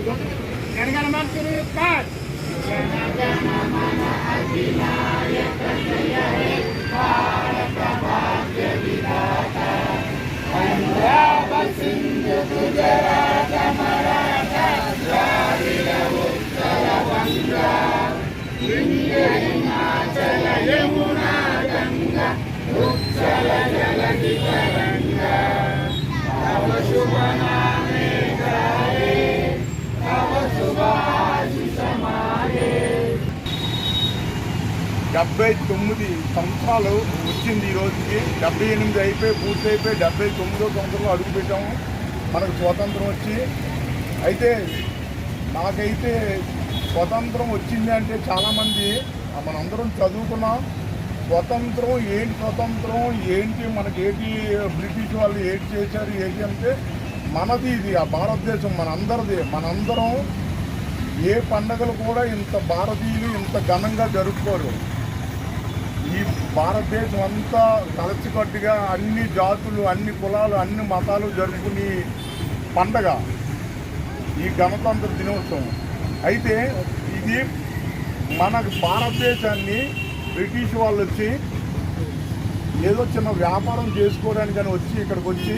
గణగణమంతుడు కాదు పంజాబ్ సింధు గుజరాత మరాఠా ద్రావిడ ఉత్తర వంగ ఇంద్ర హిమాచల యమునా గంగా ఉత్సల జలధి తరంగా తవ శుభ నామే గాయే తవ శుభాశిష మాయే. 79 సంవత్సరాలు వచ్చింది ఈ రోజుకి. 78 అయిపోయి పూర్తి అయిపోయి 79వ సంవత్సరంలో అడుగు పెట్టాము మనకు స్వాతంత్రం వచ్చి. అయితే నాకైతే స్వతంత్రం వచ్చింది అంటే చాలామంది మనందరం చదువుకున్నాం. స్వతంత్రం ఏంటి మనకేంటి బ్రిటిష్ వాళ్ళు ఏంటి చేశారు ఏంటి అంటే మనది ఇది ఆ భారతదేశం మనందరం ఏ పండగలు కూడా ఇంత భారతీయులు ఇంత ఘనంగా జరుపుకోరు. ఈ భారతదేశం అంతా కలిసికట్టుగా అన్ని జాతులు అన్ని కులాలు అన్ని మతాలు జరుపుకునే పండగ ఈ గణతంత్ర దినోత్సవం. అయితే ఇది మన భారతదేశాన్ని బ్రిటిష్ వాళ్ళు వచ్చి ఏదో చిన్న వ్యాపారం చేసుకోవడానికని వచ్చి ఇక్కడికి వచ్చి